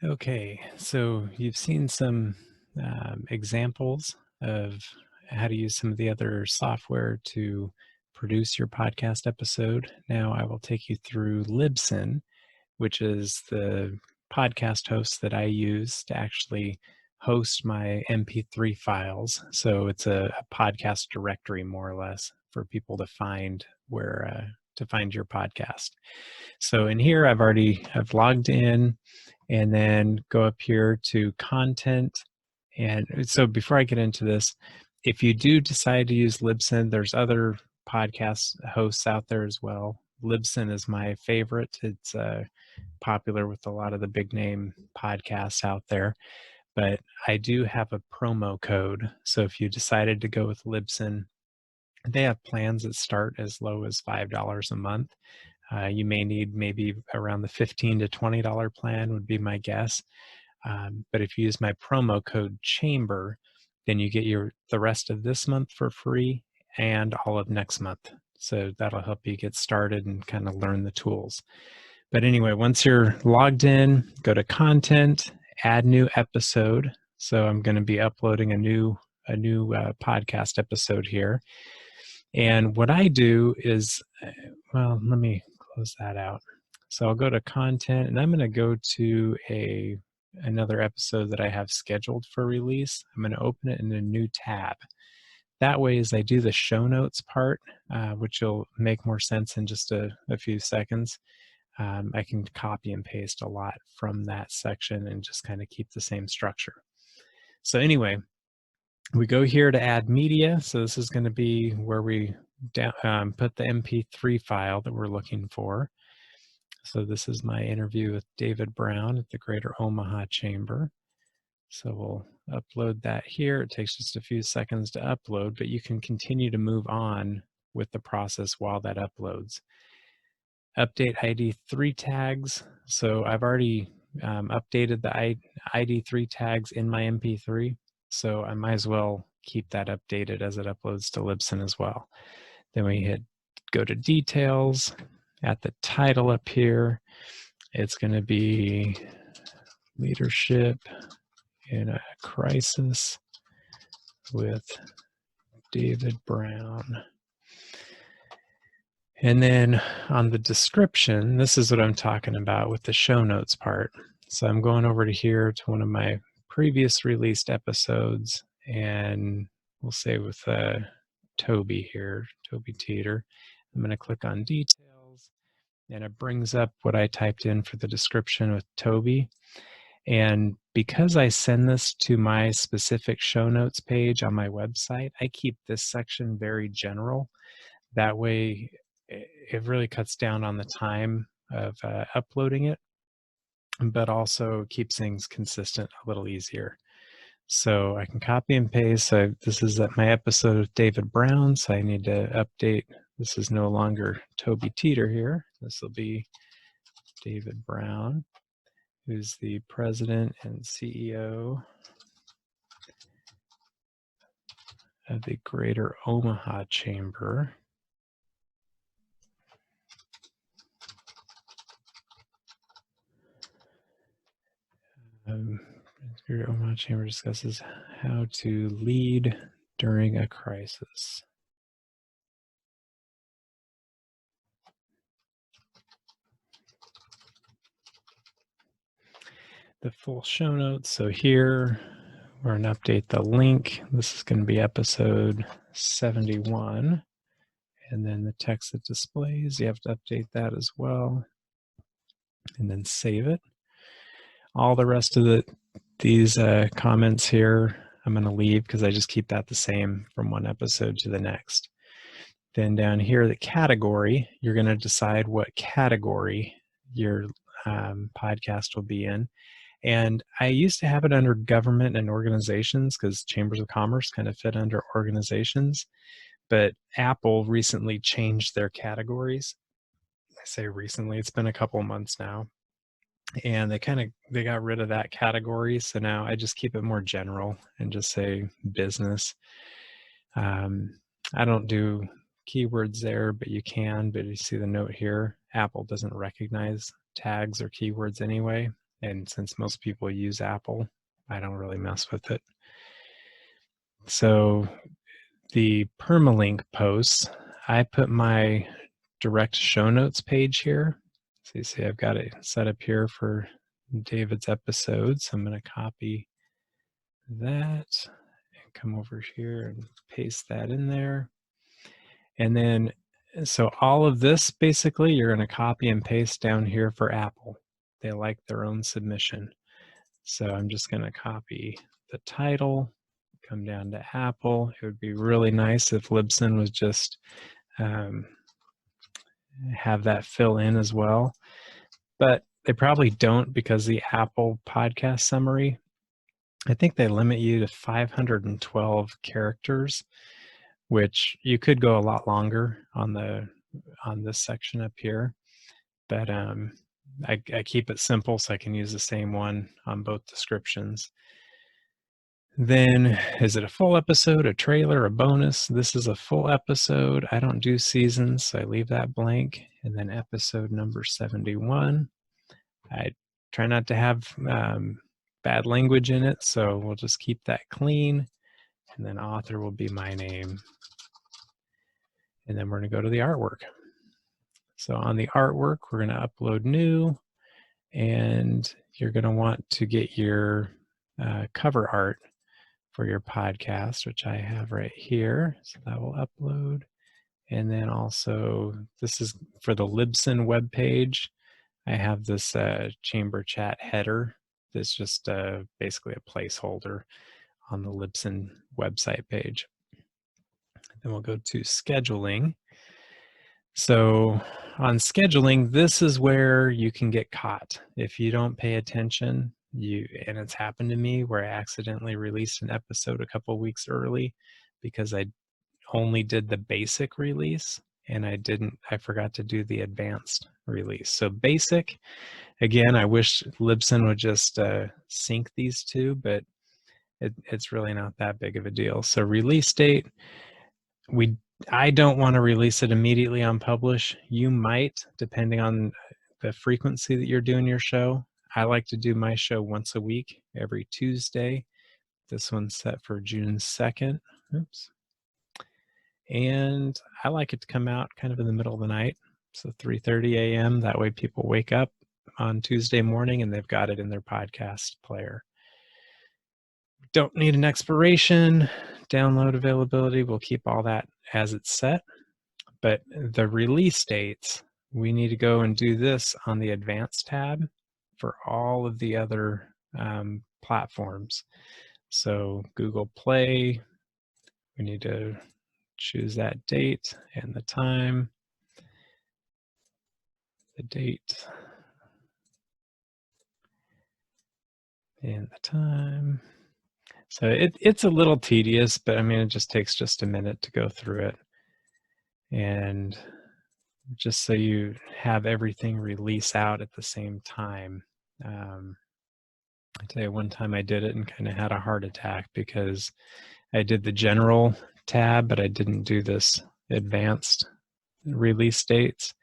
Okay, so you've seen some examples of how to use some of the other software to produce your podcast episode. Now I will take you through Libsyn, which is the podcast host that I use to actually host my MP3 files. So it's a podcast directory, more or less, for people to find to find your podcast. So in here, I've logged in, and then go up here to content. And so before I get into this, if you do decide to use Libsyn, there's other podcast hosts out there as well. Libsyn is my favorite. It's popular with a lot of the big name podcasts out there. But I do have a promo code. So if you decided to go with Libsyn, they have plans that start as low as $5 a month. You may need maybe around the $15 to $20 plan would be my guess. But if you use my promo code CHAMBER, then you get the rest of this month for free and all of next month. So that'll help you get started and kind of learn the tools. But anyway, once you're logged in, go to content, add new episode. So I'm going to be uploading a new podcast episode here. And what I do is, well, let me close that out. So I'll go to content, and I'm going to go to another episode that I have scheduled for release. I'm going to open it in a new tab. That way, as I do the show notes part, which will make more sense in just a few seconds, I can copy and paste a lot from that section and just kind of keep the same structure. So anyway, we go here to add media. So this is going to be where we put the MP3 file that we're looking for. So this is my interview with David Brown at the Greater Omaha Chamber. So we'll upload that here. It takes just a few seconds to upload, but you can continue to move on with the process while that uploads. Update ID3 tags. So I've already updated the ID3 tags in my MP3. So I might as well keep that updated as it uploads to Libsyn as well. Then we hit go to details. At the title up here, it's going to be Leadership in a Crisis with David Brown. And then on the description, this is what I'm talking about with the show notes part. So I'm going over to here to one of my previous released episodes, and we'll say with Toby here, Toby Teeter. I'm going to click on details, and it brings up what I typed in for the description with Toby. And because I send this to my specific show notes page on my website, I keep this section very general. That way, it really cuts down on the time of uploading it, but also keeps things consistent a little easier. So I can copy and paste. So this is my episode with David Brown, so I need to update. This is no longer Toby Teeter here. This will be David Brown, who's the president and CEO of the Greater Omaha Chamber. Greater Omaha Chamber discusses how to lead during a crisis. The full show notes. So here we're going to update the link. This is going to be episode 71. And then the text that displays, you have to update that as well. And then save it. All the rest of these comments here, I'm going to leave because I just keep that the same from one episode to the next. Then down here, the category, you're going to decide what category your podcast will be in. And I used to have it under government and organizations because chambers of commerce kind of fit under organizations. But Apple recently changed their categories. I say recently, it's been a couple of months now. And they got rid of that category. So now I just keep it more general and just say business. I don't do keywords there, but you can. But you see the note here, Apple doesn't recognize tags or keywords anyway. And since most people use Apple, I don't really mess with it. So the permalink posts, I put my direct show notes page here. So you see I've got it set up here for David's episodes. I'm going to copy that and come over here and paste that in there. And then, so all of this, basically, you're going to copy and paste down here for Apple. They like their own submission. So I'm just going to copy the title, come down to Apple. It would be really nice if Libsyn was just have that fill in as well. But they probably don't, because the Apple podcast summary, I think they limit you to 512 characters, which you could go a lot longer on this section up here. But I keep it simple so I can use the same one on both descriptions. Then, is it a full episode, a trailer, a bonus? This is a full episode. I don't do seasons, so I leave that blank. And then episode number 71. I try not to have bad language in it, so we'll just keep that clean. And then author will be my name. And then we're going to go to the artwork. So on the artwork, we're going to upload new, and you're going to want to get your cover art for your podcast, which I have right here. So that will upload. And then also, this is for the Libsyn webpage. I have this chamber chat header that's just basically a placeholder on the Libsyn website page. Then we'll go to scheduling. So on scheduling, this is where you can get caught. If you don't pay attention, and it's happened to me where I accidentally released an episode a couple weeks early because I only did the basic release and I forgot to do the advanced release. So basic, again, I wish Libsyn would just sync these two, but it's really not that big of a deal. So release date, I don't want to release it immediately on publish. You might, depending on the frequency that you're doing your show. I like to do my show once a week, every Tuesday. This one's set for June 2nd. Oops. And I like it to come out kind of in the middle of the night. So 3:30 a.m. That way people wake up on Tuesday morning and they've got it in their podcast player. Don't need an expiration. Download availability, we'll keep all that as it's set. But the release dates, we need to go and do this on the advanced tab for all of the other platforms. So Google Play, we need to choose that date and the time. The date and the time. So it's a little tedious, but I mean, it just takes just a minute to go through it. And just so you have everything release out at the same time. I tell you, one time I did it and kind of had a heart attack because I did the general tab, but I didn't do this advanced release dates.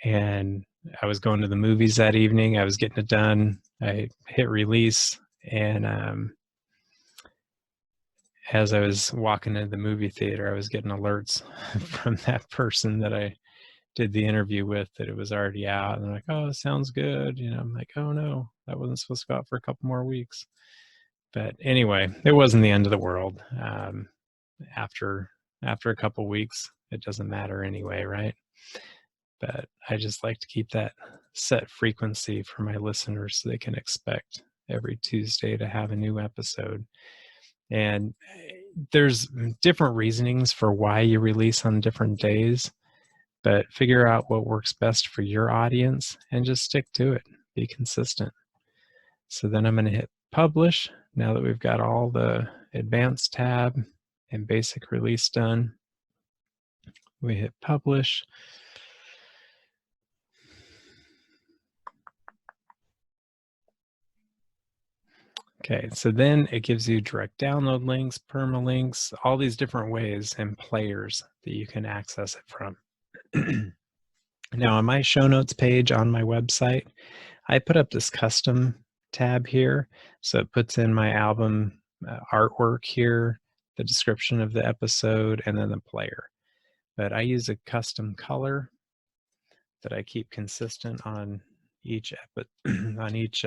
And I was going to the movies that evening. I was getting it done. I hit release, and as I was walking into the movie theater, I was getting alerts from that person that I did the interview with that it was already out. And they're like, oh, it sounds good. You know, I'm like, oh no, that wasn't supposed to go out for a couple more weeks. But anyway, it wasn't the end of the world. After a couple weeks, it doesn't matter anyway, right? But I just like to keep that set frequency for my listeners so they can expect every Tuesday to have a new episode. And there's different reasonings for why you release on different days, but figure out what works best for your audience and just stick to it. Be consistent. So then I'm going to hit publish. Now that we've got all the advanced tab and basic release done, we hit publish. Okay, so then it gives you direct download links, permalinks, all these different ways and players that you can access it from. Now on my show notes page on my website, I put up this custom tab here. So it puts in my album artwork here, the description of the episode, and then the player. But I use a custom color that I keep consistent on each on each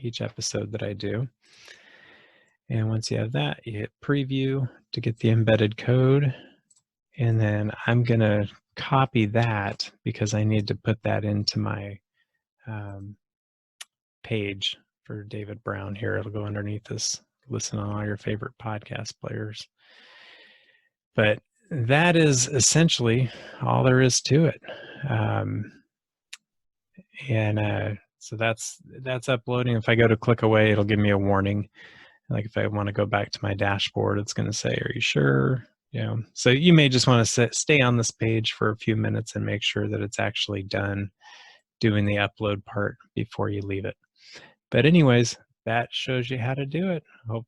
each episode that I do. And once you have that, you hit preview to get the embedded code. And then I'm going to copy that because I need to put that into my page for David Brown here. It'll go underneath this, listen on all your favorite podcast players. But that is essentially all there is to it. So that's uploading. If I go to click away, it'll give me a warning. Like if I want to go back to my dashboard, it's going to say, "Are you sure?" So you may just want to stay on this page for a few minutes and make sure that it's actually done doing the upload part before you leave it. But anyways, that shows you how to do it. Hope